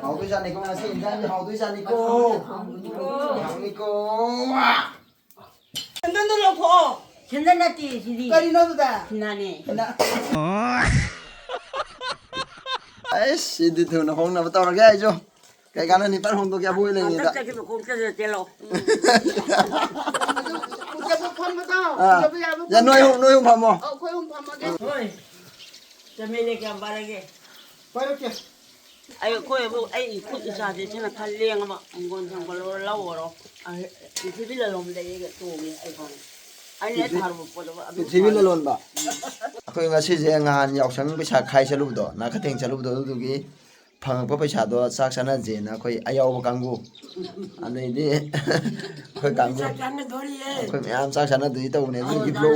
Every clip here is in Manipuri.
하우도 자니고 나 생장이 하우도 자니고 하우니고 현단도 넣고 현단났지 시리 까리 넣어도 돼. 신나네 아이씨 이제 돈 홍나 뭐 떠나게 해줘 cái gắn này bắt hồng tôi kia vui lên tất cả cái cũng cho giờ tiền lộc 국가부 판부터. ya nuôi hồng phẩm không 고용 판부터. thôi cho mình đi làm bài cái 이렇게. ai coi bộ ai cũng ra thì thế là thay liền mà anh còn thằng bao lâu rồi ai thì bây giờ làm đây cái tủ này ai còn anh ấy thằng một bộ đó TV là luôn bà tôi ngay sẽ ngàn học sinh bây giờ khai sẽ lúc đó na cái tiền sẽ lúc đó tôi cái phẳng có bây giờ đó sắc sana gì na tôi ai ao căng gu anh ấy đi tôi căng gu tôi mẹ em sắc sana đi tàu này tôi kịp lô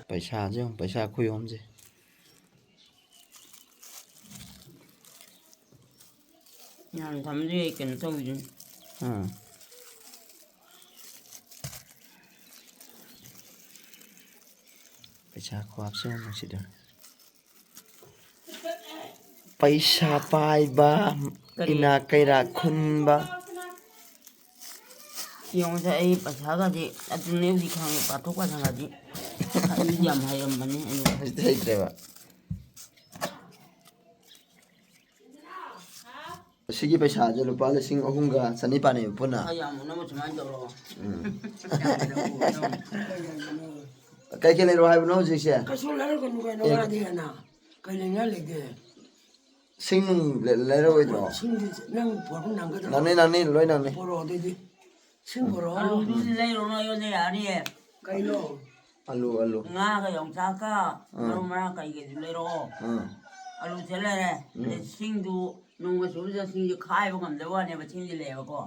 bây giờ chứ bây giờ khui không gì nhà thằng gì cần tôi chứ bây giờ khoa xem nó sẽ được paisa pai ba ina kaira khun ba yung sa ay pasaga di at yung di kang patok ka nga di ay jam hayam man ni ano thấy thế ba sige paisa je lupa le sing ahum ga sani pa ne puna hayam mo na mo chama do cái le ro hai no ji se 가솔라를 건 누가 넣어야 되나? 그냥 알게. sing le ro jo 신기 난 보고 난 거다. nani loi nani 보러 어디지? 신 보러. alu du lay ro no yo ne ani 가이로. alu nga ka yung sa ka ro ma ka ge lay ro alu chele re sing du nung ma su sa sing ju khai ba ngam de wa ne ba ching ji le ba ko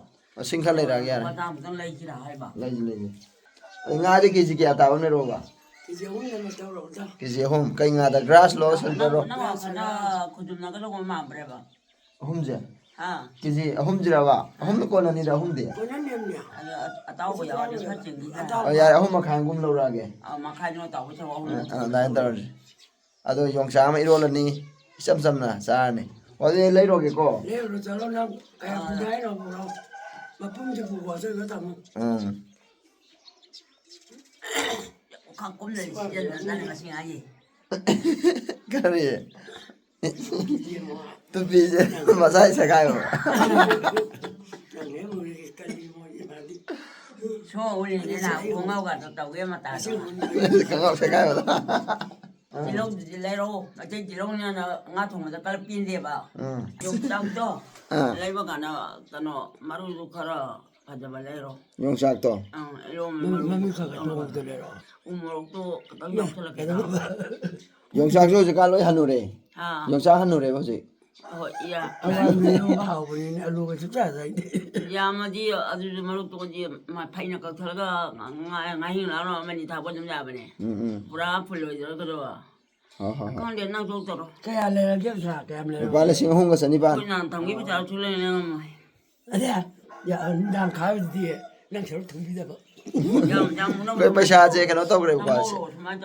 sing khan le ra ya ma ta mo lay chi ra hai ba lai nga de ki ji kya ta ne ro ba 이제 오늘 뭐 떠오르 오자. ki ji hum kai nga da grass lo sul ro na ma ka na ku dum na ka ko ma bre ba hum je ha ki ji hum jira ba hum ko na ni da hum de 보내면요. atau ko ya ni sa ching gi ya hum ma khang gum lo ra ge ma khai no ta ko cha wa da da ado yong sa ma iro la ni sam na sa ni wa de lai ro ge ko 내일로 저러나 가야 부자이로 보러. 뭐 품지 보고 와서 그다 뭐. khang kum le si ya na na sing ai cái gì tôi bị mà sai sai cái rồi 내 머리 깔리 뭐 이말이. so uli ni na ko ngau ga tàu ge ma ta không học sai cái rồi chỉ lúc chỉ lấy đâu mà chỉ lúc nha nó ngã thùng nó cái pin đi vào dùng đau cho lấy vào cả nó maru du khara 가져 발레로 yung sak to 이런 맘이가 들어오더래요. 우물도 또 옆으로 yung sak so ka loi hanu re 아 yung sak hanu re ba si 야 알루가 하고 있는 알루가 진짜 잘돼. 야마지 아주 마루도 이제 막 파이나 각 들어가 ngahin 나로 많이 다 보좀 잡네 브라 풀로 들어가 근데 난 좋더라 그야 내가 경사 때문에. ba la sing hung ga sani ban 그냥 당기 잘 줄래는 뭐 아니야. 야, 난 가을 뒤에 난 저를 등비다 봐. cái paisa je cái nó to cái ba si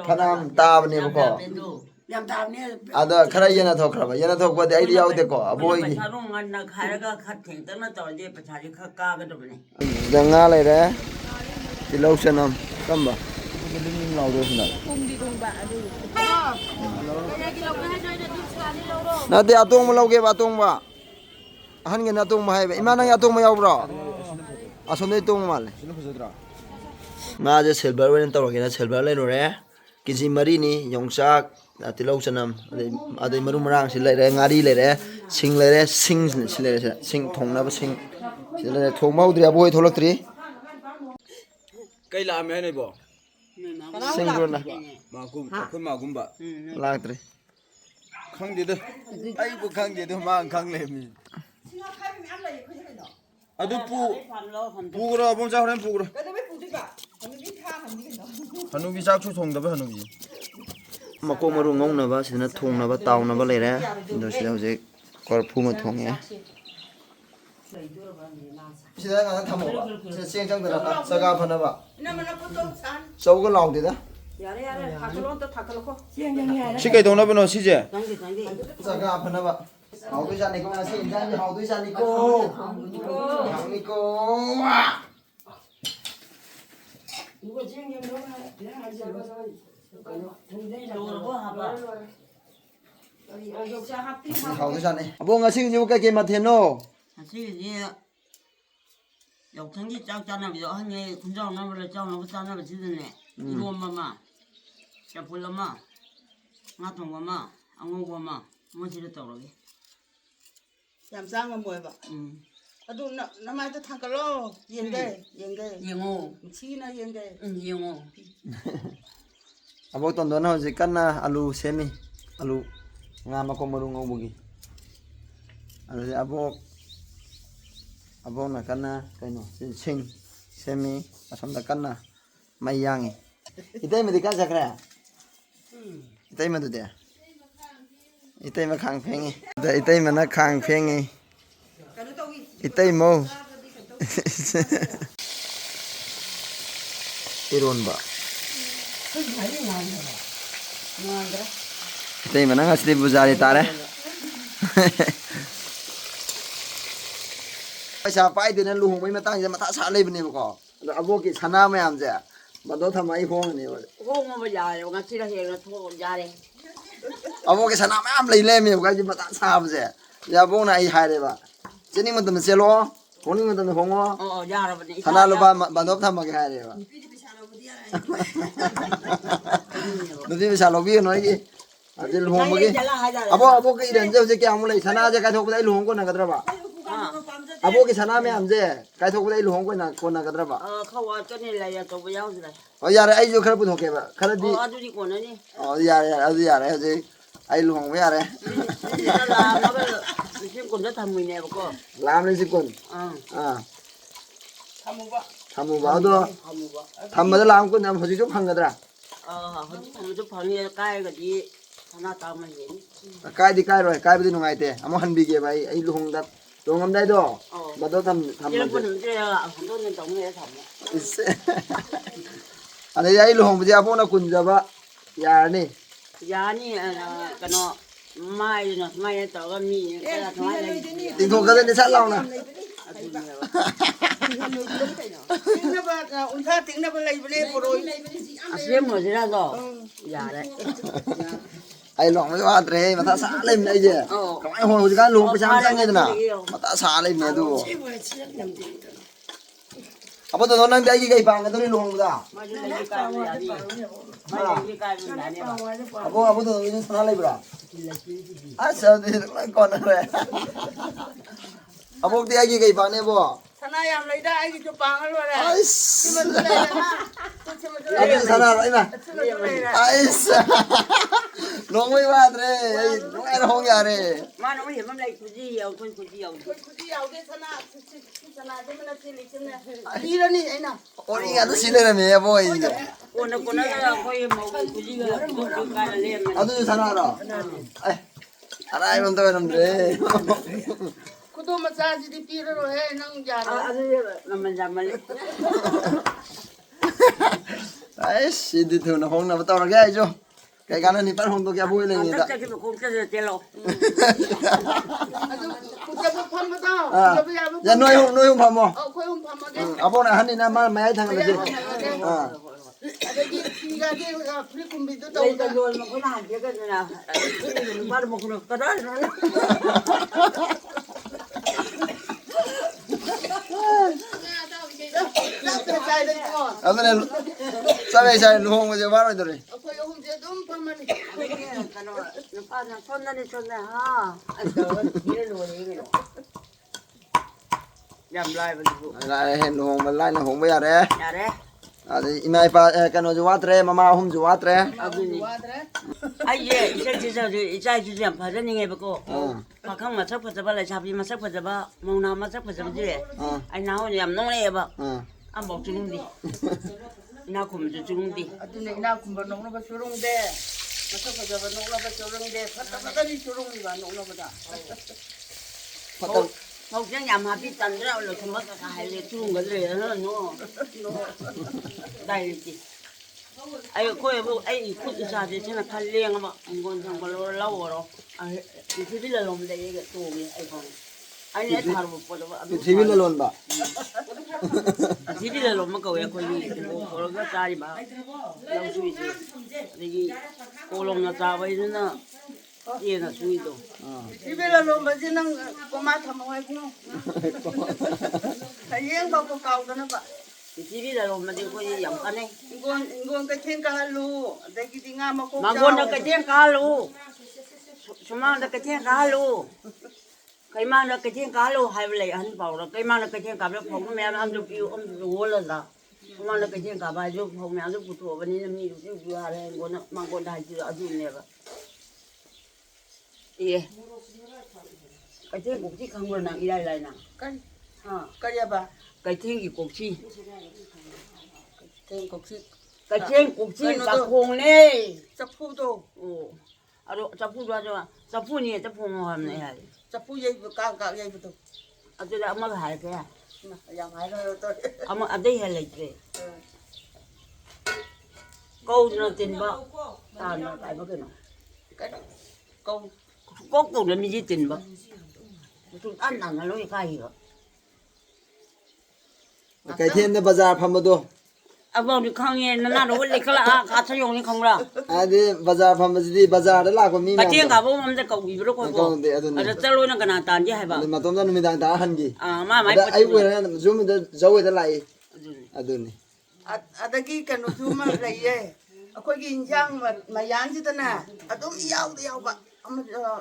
phanam ta ba ne ba ko 양 다음에 ada khara yana thok khara ba yana thok ba de ai yaw de ko aboi ni 사롱 만나 가야가 같은 때나 또 이제 자리 가가 그러네 danga lai re ti lo sanam kam ba ling lao do sna na de atong ma lo ge ba atong ba han ge na atong ma hai ba imana ya atong ma yaw bro asom de tong ma le nga je silver wen taw ge na silver lai no re kiji mari ni yongsak ti lo sanam ade maru marang si lai re ngari lai re sing si lai re sing thong na ba sing si lai thong mau dri aboi tholak tri cây làm này bỏ sing ro na mà cũng mà cũng bạ lag tri không gì đâu ai cũng không gì đâu mà không làm gì à tôi pu ra bông sao đấy pu ra hanu bi sao chung đó với hanu bi mà cô maru ngong na ba sina thong na ba taw na ba lai re do si ho je kor phu ma thong ya sida nga tham ba sing chang da sa ga phana ba sau cái lòng thì đó 시계 동나 번호 시제 sa ga phana ba 好对象你跟我说，你看你好对象你cô，好你cô。 如果今年的话，别还是我说，요거 하봐. 好对象你，阿婆我先就该给马天咯。 사실 역전기 짝잖아. 한개 군장 나버려 짝나버 짜나버 지드네. 이거 엄마마. 자 볼라마. 나통 엄마. 안고 엄마. 뭐 지렸다 그러게. ยามสร้างมาหมวยบ่ อะดูน้ำมันจะทางกะโลเย็นได้เย็นได้ 영호. ชี้นะเย็นได้ 영호. Abo tondo na hoje kana alu semi alu nga makomurung ngobugi. Alu abo na kana kaino sing semi asam da kana mayangi. Itay me dikha sakra. Itay me dude. Itay me khang phengi. Itay me na khang phengi. Itay mo. Iron ba. Itay me na ngasli buzari tare. Paisa pai de na luhung mai matang je mata sa leib ni ko. Abo ki sana mayam je. Mado thamai hong ni. 호모 보자. ngachira he가 또 야래. Abo ki sana mayam lei le mi ko ji mata sa ba je. Ya bong na ai hai de ba. Chini ma tam se lo. Honi ma tam hong wo. 야라 보니. Sana lo ba mado tham ma ki hai de ba. Nodi bisa lo bi no ki. Adi luhung ba ki. Abo ki den je kya mu lei sana je ka thok dai luhung ko na kadra ba. Abo ki sana mayam je ka thok dai luhung ko na kadra ba. 카와 전일라야 또 야우즈라. Yare ai jo khara pu thok ke ba. Khara di. 아두리 거는. Yare hoje ai luhung ba yare. 라 마벨 지금 건데 담으네 버거. Lam le sikun. Thamu ba do. Tham ma lam kun nam hoji jo phang gadra. 좀 방에 까야지 하나 담으면 Kai di kai roi kai bi nungai te. Amo han bi ge bai ai luhung da. Dongam dai do. Ba do tham 이런 ma. 거는 이제 한 돈은 정리해 담아. Ane ai luhung bi apo na kun ja ba. Ya ni. 야니 그노 마이 떠가 미 그래서 좋아해. Ting thok ka de sa law na. ทิ้งนะบ่อุ่นท่าทิ้งนะบ่เลยบ่เลยบ่โรย 아시에 뭐지라도 야래. Ai long mai wa tre ma ta sa leim nei je. Kamai hon hoji kan luhung pa chang chang ni na. Ma ta sa leim ne du. Apo to nang dai ki kai pa nga to ni luhung da. 맞아 이게 까야지. 맞아 이게 까야지 아니야. Apo to ni sa leim bra. Asa ni kon na re. Apo ti ai ki kai pa ne bo. ทนายามเลยได้ไอ้ที่จะปังแล้วแหละ Ai. ที่มันเลยนะที่มันเลย Apo sana roi ma. ที่มันเลยนะ Ai sa. Long mai wa tre. Ai long ai hong ya re. 마는 왜 맘ላይ 굳이 건 굳이 คุณที่เอาได้ทนายที่ทนายได้มันสิลิฉันนะดีแล้วนี่ไอ้น่ะ Ori ga to sile na me bo ai je. 오늘 거의 뭐 굳이가 까야래. Adu sana ro. Ai. Ara ai mon to nam re. คุณตัวมาซาจิตปีแล้วเฮ้นั่งยา 아주 남만 잠만. Ai si di thu na hong na ba to ra ga jo. Kai ga na ni par hong to kya boi le ni da. 갑자기 공짜로 떼로. คุณจะพันมาเท่า À. จะพยายาม Ya noi hong pham mo. เอาค่อยหุ่มพันมาเด้ Apo na han ni na ma mai thang na je. ada di gadi free kumbido tahu 그러니까 요 먹고나 안 되거든요. 바로 먹고는 거다. saya dah tengok Adu ne sabe sai luhong mo je ba roi to re. aku yang hum dia dum paman 빠나 손나니 손나 하. 이래 놓으니. 냠라이 버리고. La hen luhong ma lai na hong ba ya re. 야래. Adi imai pa kano jo wa tre mama hum jo wa tre. 아버니. 아예 이제 주장 바르닝 해보고. 박항 맞춰 보자발래 잡이 맞춰 보자봐. 몽나 맞춰 보자지. 아이 나오니 암농래 해봐. 안 먹주는디. 나 굶주 주는디. atu ni na kumba nong na ba surung de masa ka jaba nong na ba surung de kata ni surung ni ba nong na ba da Patang 먹장 야마비 딴데라 올라 좀 먹다가 할래 주는 거를 너 나일지 ai khôi bu ai khu sa thì nó khăn liêng mà ngon thằng có lâu rồi ai thì biết là lồng đây cái tù này ai không anh ấy thà một phần đó TV la lon ba thì biết là lồng mà cầu khôi đi có cái cha đi mà lâu suy chứ thì cô lồng nó cha vậy nó ये ना सुई तो 이베라 로마지는 고마 타모하고 다이행 갖고 가오더나 봐 집이 다 엄마 되고 양간에 이건 그 탱가할로 내기디 nga 먹고 망고는 그 탱가할로 수망은 그 탱가할로 그이만은 그 탱가할로 하이블레 한 바로 그이만은 그 탱가를 보면 아무도 비우 엄도 올라다 수망은 그 탱가봐 줘 보면 아무도 붙어 버리는 미도 주 하래 거는 망고는 하지 아주 내가 예. cái thiên cục chi không là đi đây lại nè. cái gì bà? Cái thiên gì cục chi? thiên cục chi. Cái thiên cục chi là phùng này. Chắp phu đâu? Ồ. À đó chắp phu ra cho. Chắp phu này chắp phu ngon này hả? Chắp phu dây cao dây đâu? À tôi đã mất hải cái à? Yang hải rồi tôi. Mà ở đây hay là gì? Câu nó tin bao? Ta nó phải bao cái nào? Cái câu có câu là mình chỉ tin bao? Chúng ăn là nó nói cái gì đó? cái thiên na bazar pham do À vâng thì không nghe nó nào đâu lấy cái là cá sử dụng thì không ra. à đi bazar pham di bazar da la ko mi Cái tiếng cả bố mình sẽ cầu gì đó coi Cầu thì À đó chơi luôn nó cái nào tàn chứ hay bảo. ma tom da mi dang ta han gi À mà máy ai ko na zoom da zawi da lai aduni adagi kanu tuma laiye akhoi gi injang ma yan ji tana adum yaw ba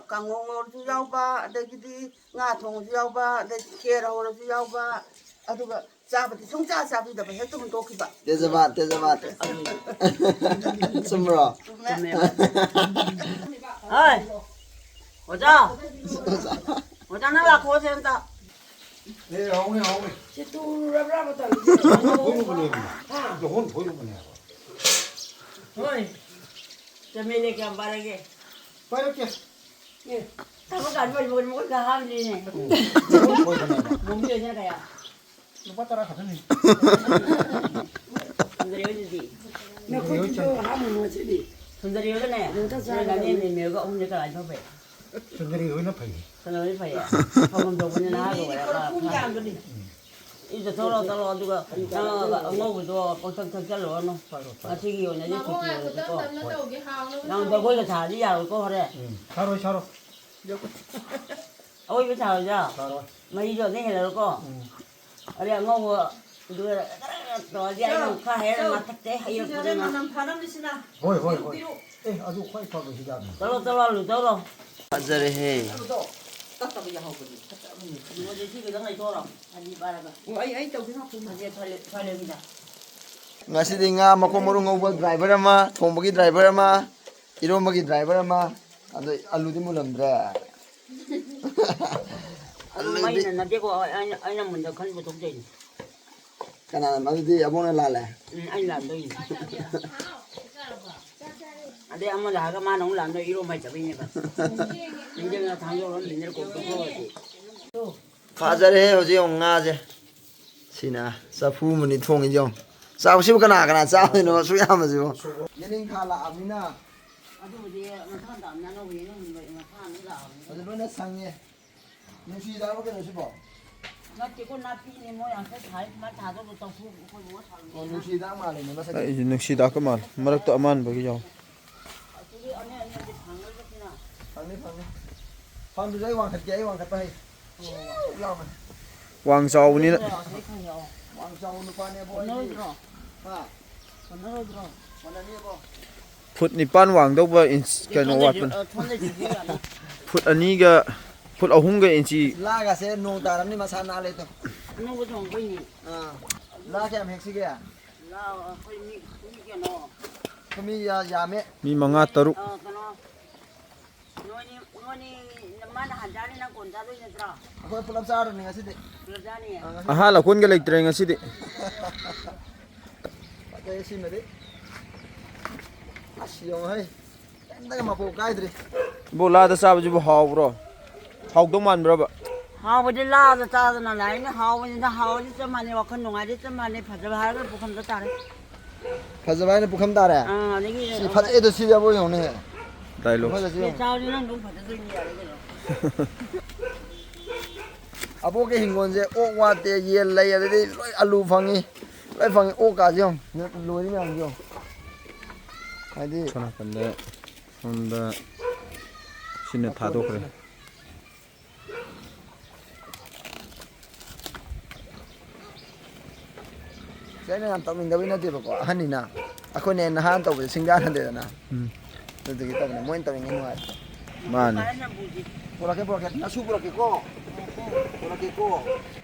kangong ju yaw ba adagi di nga thong ju yaw ba de kera ho ju yaw ba aduga sabati songja sabi da ba hetu mun toki ba tezabat sumra ơi ở cha nó là khó xem ta thôi cho mình đi cầm vào đây kìa tao có cần phải buồn mỗi cả ham gì này muốn chơi như thế à 손들이 gì 나 거기서 하면 뭐지? 손들이 cái này là nên nếu có ông như cái này không phải 손들이 어느 파이? 손들이 phải không đồng như nào rồi là 이제 돌아 누가 ông ngồi đó bốc thang thang chalo nó à thì nhiều nhà đi chụp nhiều có đang tôi quay cái thả đi vào có rồi 차로 ôi cái thả ra mấy giờ này là có ở đây ngồi đưa đó đi ăn khá hết mà thật tế hay rồi 호이 에 아주 호이 파고 시작 떨어 bazar he 어제 집에 당에 돌아 아니 말아봐 ai tàu cái học 이제 털려기다 ngasi di nga ma ko moru ngau driver ama thong bagi driver ama iro bagi driver ama ado alu di mulamdra mấy lần nó đi qua anh làm mình được khăn một thông tin kana ma di abona la la anh làm đây ở đây ông là cái má nó làm đây iro mày chả biết nhỉ nhưng mà thằng vô nó mình cũng có gì bazar he hoji ong nga je sina safu muni thong i jong sa si kana sa no su ya ma ji bo yening khala amina 아주 이제 한 다음 나는 왜 이런 거 이거 하는 거 ado bana sangye nusi da ba ke no si bo 나 찍고 나 피니 모양 잘 다도 또 후 뭐 o nusi da ma le ne ma sa 이 늑시다 그만 마락도 아만 버기 요 저기 안에 이제 방을 잡히나 phang phang du dai wang khat ge wang khat pa hai lao ma 왕자우니 wang chau nu pa ne bo 오늘 들어 ha 오늘 들어 mana ni bo 풋 니pan 왕도바 인치 그노 왓분 손에 지지 않아 풋 아니가 풋 아홉가 인치 la ga se no ta ram ni ma sa na le to 너무 좀 보이니 la ke am hek si ge 나 거의 이게 너 kami ya me 미 망아 따룩 그너 너니 나만 한 잔이나 건자도 있더라 ko pulam sa ro ni ngasi de 그러자니 아하라 곤가 렉트레 ngasi디 pa si me de asiong hai ta ma po kai dri 볼라다 사브주 하우브로 하우도 만브라바 하우지 라도 짜드나 나이는 하우지 좀 많이 와큰 농아지 좀 많이 받아봐야 복음도 따래 ꯐꯖꯕ ꯄꯨꯈꯝ ꯇꯥꯔꯦ ꯑꯗꯒꯤ ꯁꯤ ꯐꯖꯩꯗꯣ ꯁꯤꯗꯕꯨ ꯌꯦꯡꯉꯨꯅꯦ Dialogue. ꯐꯖꯁꯤ ꯌꯦꯡꯉꯨ ꯆꯥꯎꯗꯤ ꯅꯪ ꯑꯗꯨꯝ ꯐꯖꯗꯣꯏꯅꯤ ꯌꯥꯔꯦ ꯀꯩꯅꯣ ꯑꯕꯣꯛꯀꯤ ꯍꯤꯡꯒꯣꯜꯁꯦ ꯑꯣꯛ ꯋꯥꯠꯇꯦ ꯌꯦꯟ ꯂꯩ ꯑꯗꯩꯗꯤ ꯂꯣꯏ ꯑꯂꯨ ꯐꯪꯉꯤ ꯂꯣꯏ ꯐꯪꯉꯤ ꯑꯣꯛꯀꯥꯁꯦ ꯌꯦꯡꯉꯨ ꯂꯣꯏꯔꯤ ꯃꯌꯥꯝꯁꯦ ꯌꯦꯡꯉꯨ ꯍꯥꯏꯗꯤ ꯁꯣꯅꯥꯀꯟꯗ ꯁꯣꯝꯗ ꯁꯤꯅ ꯊꯥꯗꯣꯛꯈ꯭ꯔꯦ. ꯑꯩꯅ ꯌꯥꯝ ꯇꯧꯅꯤꯡꯗꯕꯩ ꯅꯠꯇꯦꯕꯀꯣ ꯑꯍꯟꯅꯤꯅ ꯑꯩꯈꯣꯏꯅ ꯅꯍꯥꯟ ꯇꯧꯕꯁꯦ ꯁꯤꯡꯖꯥꯟꯅꯗꯦꯗꯅ ꯑꯗꯨꯗꯨꯒꯤ ꯇꯧꯕꯅꯦ ꯃꯣꯏꯅ ꯇꯧꯔꯤꯉꯩ ꯅꯨꯡꯉꯥꯏ ꯃꯥꯅꯦ. ꯄꯨꯔꯛꯀꯦ ꯅꯁꯨ ꯄꯨꯔꯛꯀꯦꯀꯣ ꯄꯨꯔꯛꯀꯦꯀꯣ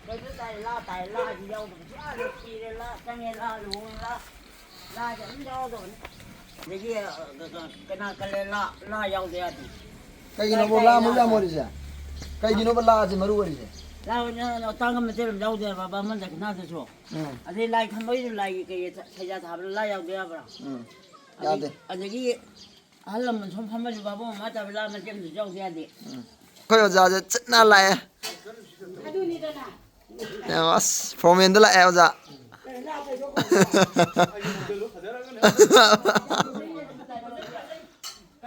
ꯀꯩꯁꯨ ꯇꯥꯏ ꯂꯥ ꯍꯥꯏꯗꯤ ꯌꯥꯎꯗꯕ ꯁꯨꯡꯌꯥꯗ ꯁꯤꯔꯦ ꯂꯥ ꯆꯪꯉꯦ ꯂꯥ ꯂꯨꯍꯣꯡꯉꯦ ꯂꯥꯁꯦ ꯑꯗꯨꯝ ꯌꯥꯎꯗꯕꯅꯤ ꯑꯗꯒꯤ ꯀꯅꯥ ꯀꯜꯂꯦ ꯂꯥ ꯌꯥꯎꯗ ꯌꯥꯗꯦ ꯀꯩꯒꯤꯅꯣꯕ ꯂꯥ ꯃꯔꯨ ꯌꯥꯝ ꯑꯣꯏꯔꯤꯁꯦ ꯀꯩꯒꯤꯅꯣꯕ ꯂꯥꯁꯦ ꯃꯔꯨ ꯑꯣꯏꯔꯤꯁꯦ ꯂꯥ ꯇꯥꯡꯒ ꯃꯆꯦꯠ ꯑꯃ ꯌꯥꯎꯗꯦꯕ ꯕꯥꯃꯟꯗ ꯀꯅꯥꯗꯁꯨ ꯑꯗꯩ ꯂꯥꯏ ꯈꯝꯕꯩꯁꯨ ꯂꯥꯏ ꯀꯩ ꯁꯩꯖꯥ ꯊꯥꯕꯗ ꯂꯥ ꯌꯥꯎꯗ ꯌꯥꯕ꯭ꯔꯥ ꯌꯥꯗꯦ ꯑꯗꯒꯤ ꯑꯍꯜ ꯂꯃꯟ ꯁꯨꯝ ꯐꯝꯃꯁꯨ ꯕꯥꯕꯣꯛ ꯃꯃꯥ ꯇꯥꯕ ꯂꯥ ꯃꯆꯦꯠ ꯑꯃꯁꯨ ꯌꯥꯎꯗ ꯌꯥꯗꯦ ꯑꯩꯈꯣꯏ ꯑꯣꯖꯥꯁꯦ ꯆꯠꯅ ꯂꯥꯛꯑꯦ ꯑꯁ ꯐꯣꯔꯃꯦꯟꯗ ꯂꯥꯛꯑꯦ ꯑꯣꯖꯥ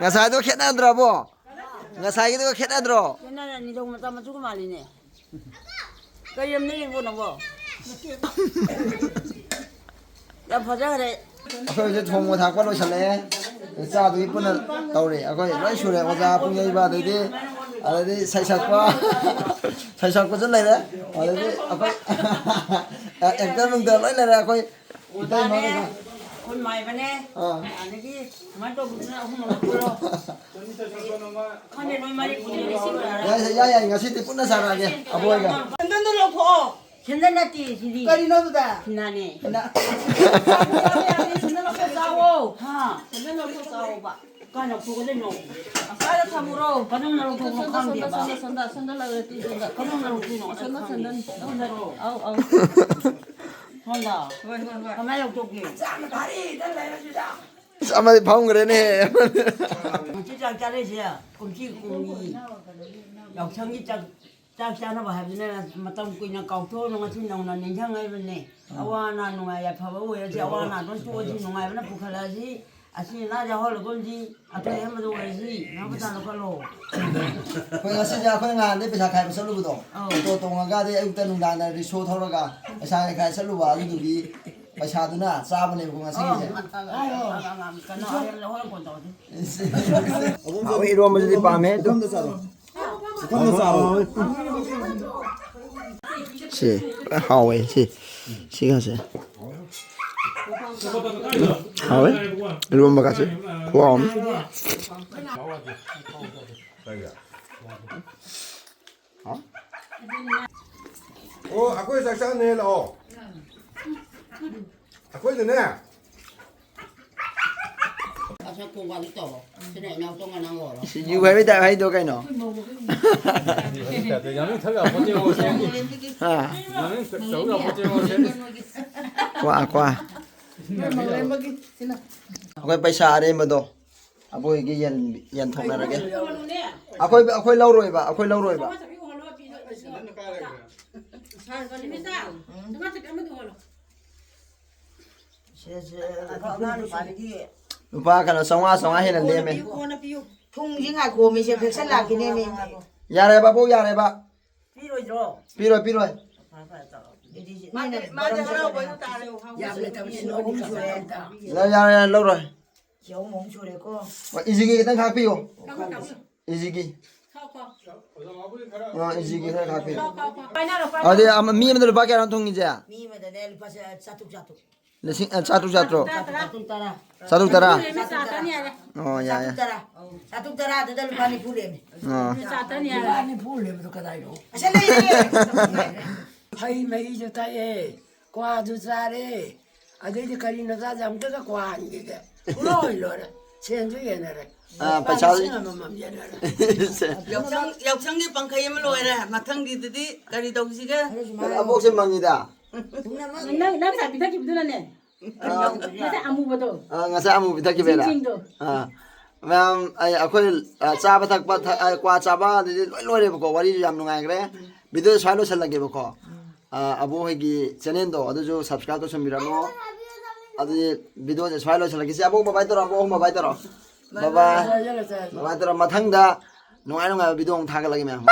ꯉꯁꯥꯏꯗꯣ ꯈꯦꯠꯅꯗ꯭ꯔꯕꯣ ꯉꯁꯥꯏꯒꯤꯗꯨꯒ ꯈꯦꯠꯅꯗ꯭ꯔꯣ ꯈꯦꯠꯅꯔ ꯅꯤꯡꯊꯧ ꯃꯆꯥ ꯃꯆꯨꯒ ꯃꯥꯜꯂꯤꯅꯦ ꯀꯩ ꯂꯝꯗ ꯌꯦꯡꯕꯣ ꯅꯪꯕꯣ ꯌꯥꯝ ꯐꯖꯈ꯭ꯔꯦ ꯑꯩꯈꯣꯏ ꯍꯧꯖꯤꯛ ꯊꯣꯡꯕ ꯊꯥꯛꯄ ꯂꯣꯏꯁꯜꯂꯛꯑꯦ ꯆꯥꯗꯨꯒꯤ ꯄꯨꯟꯅ ꯇꯧꯔꯤ ꯑꯩꯈꯣꯏ ꯂꯣꯏ ꯁꯨꯔꯦ ꯑꯣꯖꯥ ꯄꯨꯡ ꯌꯩꯕ ꯑꯗꯩꯗꯤ ꯁꯩꯁꯛꯄꯁꯨ ꯂꯩꯔꯦ ꯑꯗꯩꯗꯤ ꯑꯩꯈꯣꯏ ꯑꯦꯛꯇꯔ ꯅꯨꯡꯇꯔ ꯂꯣꯏ ꯂꯩꯔꯦ ꯑꯩꯈꯣꯏ ꯑꯣꯖꯥꯅꯦ ꯑꯩꯈꯣꯏ ꯃꯥꯏꯕꯅꯦ ꯑꯗꯒꯤ ꯁꯨꯃꯥꯏꯅ ꯇꯧꯕꯗꯨꯅ ꯑꯍꯨꯝ ꯑꯃ ꯄꯨꯔꯣ ꯈꯪꯗꯦ ꯅꯣꯏ ꯃꯔꯤ ꯄꯨꯔꯦ ꯌꯥꯏ ꯉꯁꯤꯗꯤ ꯄꯨꯟꯅ ꯆꯥꯔꯛꯑꯒꯦ ꯑꯕꯣꯏꯒ ꯁꯦꯟꯗꯟꯗꯣ ꯂꯧꯊꯣꯛꯑꯣ ꯁꯦꯟꯗꯟ ꯅꯠꯇꯦ ꯁꯤꯗꯤ ꯀꯔꯤꯅꯣ ꯑꯗꯨꯗ ꯐꯤꯅꯥꯅꯦ ꯁꯦꯟꯗꯟ ꯂꯧꯊꯣꯛ ꯆꯥꯋꯣ ꯍꯥ ꯁꯦꯟꯗꯟ ꯂꯧꯊꯣꯛ ꯆꯥꯋꯣꯕ ꯀꯥꯏ ꯂꯧꯊꯣꯛꯀꯗꯣꯏꯅꯣ ꯑꯁ꯭ꯋꯥꯏꯗ ꯊꯝꯃꯨꯔꯣ ꯀꯗꯣꯝꯗ ꯂꯧꯊꯣꯛꯅꯣ ꯈꯪꯗꯦꯕ ꯁꯟꯗ ꯂꯧꯔꯗꯤ ꯀꯗꯣꯝꯗ ꯂꯧꯊꯣꯛꯅꯣ ꯁꯟꯗꯟ ꯑꯧ ꯁꯣꯝꯗ ꯍꯣꯏ ꯀꯃꯥꯏꯅ ꯂꯧꯊꯣꯛꯀꯦ ꯆꯥꯝꯅ ꯚꯥꯔꯤꯗ ꯂꯩꯔꯁꯤꯗ ꯑꯃꯗꯤ ꯐꯝꯈ꯭ꯔꯦꯅꯦ ꯉꯁꯤ ꯆꯥꯛ ꯆꯥꯔꯤꯁꯦ ꯀꯨꯝꯁꯤ ꯀꯨꯝꯒꯤ ꯌꯥꯎꯁꯪꯒꯤ ꯆꯥꯛ ꯆꯥꯅꯕ ꯍꯥꯏꯕꯗꯨꯅ ꯃꯇꯝ ꯀꯨꯏꯅ ꯀꯥꯎꯊꯣꯛꯑꯅꯨ ꯉꯁꯤ ꯅꯧꯅ ꯅꯤꯡꯁꯤꯡꯉꯛꯏꯕꯅꯦ ꯑꯋꯥ ꯑꯅꯥ ꯅꯨꯡꯉꯥꯏ ꯌꯥꯏꯐꯕ ꯑꯣꯏꯔꯁꯤ ꯑꯋꯥ ꯑꯅꯥꯗꯣ ꯇꯣꯛꯑꯁꯤ ꯅꯨꯡꯉꯥꯏꯕꯅ ꯄꯨꯈꯠꯂꯛꯑꯁꯤ ꯑꯁꯤ ꯑꯅꯥ ꯌꯥꯎꯍꯜꯂꯒꯨꯝꯁꯤ ꯑꯇꯩ ꯑꯍꯦꯟꯕꯗ ꯑꯣꯏꯔꯁꯤ ꯉꯥ ꯆꯥꯅ ꯈꯜꯂꯣ ꯑꯩꯈꯣꯏ ꯉꯁꯤꯁꯦ ꯑꯩꯈꯣꯏ ꯉꯍꯥꯟꯗꯩ ꯄꯩꯁꯥ ꯈꯥꯏꯕ ꯆꯠꯂꯨꯕꯗꯣ ꯑꯣꯇꯣ ꯇꯣꯡꯉꯒꯗꯤ ꯑꯌꯨꯛꯇ ꯅꯨꯡꯗꯥꯡꯗ ꯔꯤꯛꯁꯣ ꯊꯧꯔꯒ ꯄꯩꯁꯥ ꯈꯥꯏ ꯆꯠꯂꯨꯕ ꯑꯗꯨꯗꯨꯒꯤ ꯄꯩꯁꯥꯗꯨꯅ ꯆꯥꯕꯅꯦꯕꯀꯣ ꯉꯁꯤꯒꯤꯁꯦ ꯀꯩꯅꯣ ꯍꯣꯔꯦꯟ ꯐꯣꯟ ꯇꯧꯔꯁꯤ ꯍꯥꯎꯋꯤ ꯏꯔꯣꯝꯕꯁꯤꯗꯤ ꯄꯥꯝꯃꯦ ꯁꯤ ꯍꯥꯎꯋꯦ ꯁꯤꯒꯁꯦ ꯍꯥꯎꯋꯦ 이름바가지 와우 아코이 싹싹네 너. 아코이네. 아저 공부하고 있어 그래 나 동안 안 걸어 유회비 다 해도 가이노 양이 털이 아버지 오세. 아 양이 저기 아버지 오세. qua akwai paisa aremado aboy gi yan thonarage akwai lawroiba lupa kana songa hena leme 통징아 고미세 백살 나기네미 yare ba bo yare ba 필요죠 piroi 맞아 하라고 해도 따래 야블레 담신 어디 소래 la yare lawroi 영몽 소래고 izigi kitang khak piyo izigi izigi khak khak piyo ade mi amda lupa kya ran thongi ja 미메다 내일 파세 짜뚝짜뚝 lising chatu 따라 satu tara oh ya ya 짜뚝짜라 되들 많이 불레미 oh 많이 불려도 그다요. 아슬레 하이 메이저 타에 과도 잘해. 아들이 가리나 가자 아무데가 과 아니게. 그러이러라. 천주에나라. 아 paisa 역성기 방카이면 로에라 마탕기들이 가리 동시게 abok se mangida 나 사비 다 기분나네. 나 아무 것도. ngasa amu bithaki bela ma'am akhoi chaba thakpa kwa chaba loi bako wari yam nungai gre video swalo chalage bako abo hegi channel do adu jo subscribe to sambiramo ꯑꯗꯨꯗꯤ ꯚꯤꯗꯤꯑꯣꯁꯦ ꯁ꯭ꯋꯥꯏ ꯂꯣꯏꯁꯤꯜꯂꯒꯦ ꯑꯕꯣꯛ ꯕꯥꯏ ꯇꯧꯔꯣ ꯑꯕꯣꯛ ꯕꯥꯏ ꯇꯧꯔꯣ ꯕꯥꯏ ꯕꯥꯏ ꯇꯧꯔꯣ ꯃꯊꯪꯗ ꯅꯨꯡꯉꯥꯏ ꯅꯨꯡꯉꯥꯏꯕ ꯚꯤꯗꯤꯑꯣ ꯑꯃꯨꯛ ꯊꯥꯒꯠꯂꯒꯦ ꯃꯌꯥꯝ